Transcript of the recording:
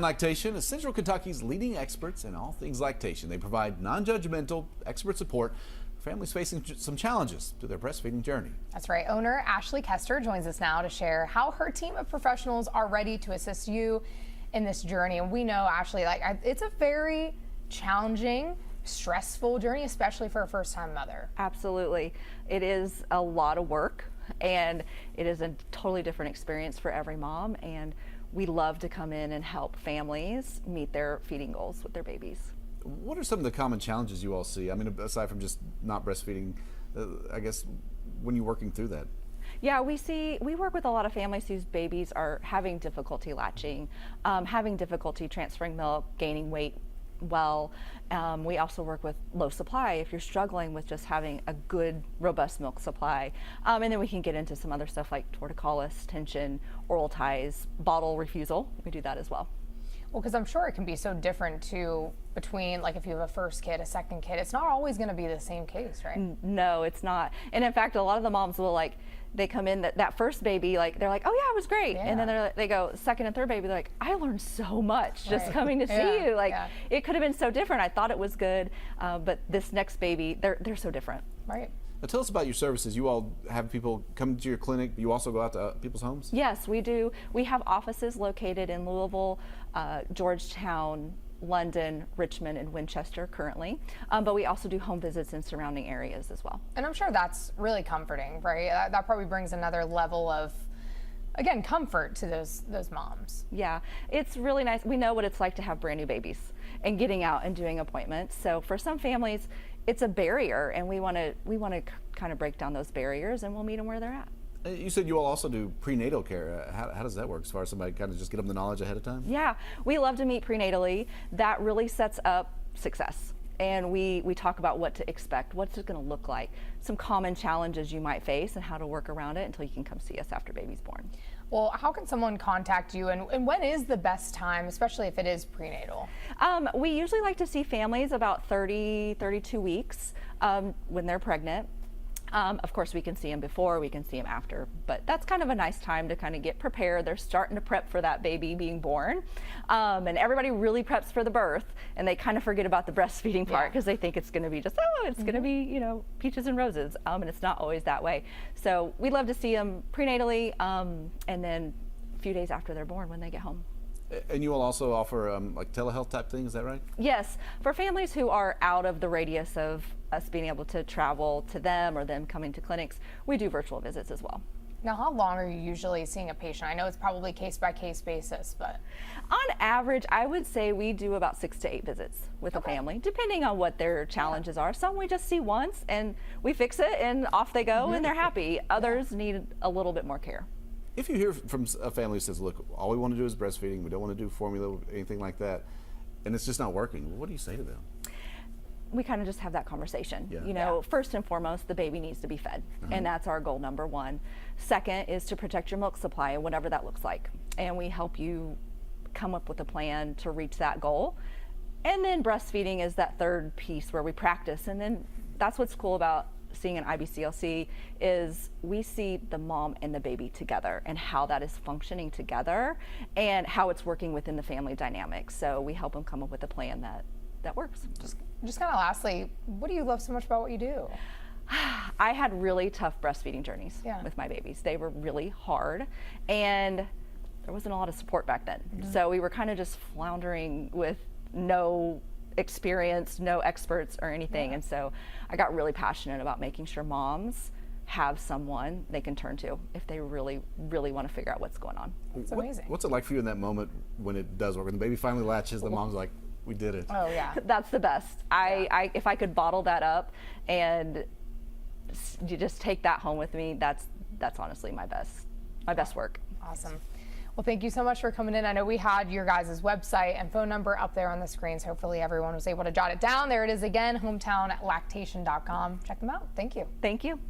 Lactation is Central Kentucky's leading experts in all things lactation. They provide non-judgmental expert support for families facing some challenges to their breastfeeding journey. That's right. Owner Ashley Kester joins us now to share how her team of professionals are ready to assist you in this journey. And we know, Ashley, it's a very challenging, stressful journey, especially for a first-time mother. Absolutely. It is a lot of work, and it is a totally different experience for every mom. And we love to come in and help families meet their feeding goals with their babies. What are some of the common challenges you all see? I mean, aside from just not breastfeeding, I guess, when you're working through that? Yeah, we work with a lot of families whose babies are having difficulty latching, having difficulty transferring milk, gaining weight. Well, we also work with low supply if you're struggling with just having a good, robust milk supply. And then we can get into some other stuff like torticollis, tension, oral ties, bottle refusal. We do that as well. Well, because I'm sure it can be so different too between, like, if you have a first kid, a second kid, it's not always going to be the same case, right? No, it's not. And in fact, a lot of the moms will, they come in that first baby, they're like, oh yeah, it was great. Yeah. And then they go second and third baby, they're like, I learned so much just coming to see you. It could have been so different. I thought it was good, but this next baby, they're so different. Right. Now tell us about your services. You all have people come to your clinic, but you also go out to people's homes? Yes, we do. We have offices located in Louisville, Georgetown, London, Richmond, and Winchester currently, but we also do home visits in surrounding areas as well. And I'm sure that's really comforting, right? That probably brings another level of, again, comfort to those moms. Yeah, it's really nice. We know what it's like to have brand new babies and getting out and doing appointments. So for some families, it's a barrier, and we want to kind of break down those barriers, and we'll meet them where they're at. You said you all also do prenatal care. How does that work, as far as somebody kind of just get them the knowledge ahead of time? Yeah, we love to meet prenatally. That really sets up success. And we talk about what to expect, what's it going to look like, some common challenges you might face, and how to work around it until you can come see us after baby's born. Well, how can someone contact you, and when is the best time, especially if it is prenatal? We usually like to see families about 32 weeks when they're pregnant. Of course, we can see them before, we can see them after, but that's kind of a nice time to kind of get prepared. They're starting to prep for that baby being born, and everybody really preps for the birth, and they kind of forget about the breastfeeding part because they think it's going to be just, it's going to be, peaches and roses, and it's not always that way. So we love to see them prenatally, and then a few days after they're born when they get home. And you will also offer like telehealth type thing, is that right? Yes, for families who are out of the radius of us being able to travel to them or them coming to clinics, we do virtual visits as well. Now, how long are you usually seeing a patient? I know it's probably case by case basis, but on average, I would say we do about 6 to 8 visits with a family, depending on what their challenges are. Some we just see once and we fix it and off they go and they're happy. Others need a little bit more care. If you hear from a family who says, look, all we want to do is breastfeeding, we don't want to do formula, anything like that, and it's just not working, what do you say to them? We kind of just have that conversation. Yeah. First and foremost, the baby needs to be fed, and that's our goal number one. Second is to protect your milk supply, and whatever that looks like. And we help you come up with a plan to reach that goal. And then breastfeeding is that third piece where we practice, and then that's what's cool about seeing an IBCLC is we see the mom and the baby together and how that is functioning together and how it's working within the family dynamic. So we help them come up with a plan that works. Just kind of lastly, what do you love so much about what you do? I had really tough breastfeeding journeys with my babies. They were really hard, and there wasn't a lot of support back then. So we were kind of just floundering with no experience, no experts or anything. And so I got really passionate about making sure moms have someone they can turn to if they really, really want to figure out what's going on. It's amazing. What's it like for you in that moment when it does work? When the baby finally latches, the mom's like, we did it. Oh yeah. That's the best. If I could bottle that up and you just take that home with me, that's honestly my best work. Awesome. Well, thank you so much for coming in. I know we had your guys' website and phone number up there on the screens. Hopefully everyone was able to jot it down. There it is again, hometowonlactation.com. Check them out. Thank you. Thank you.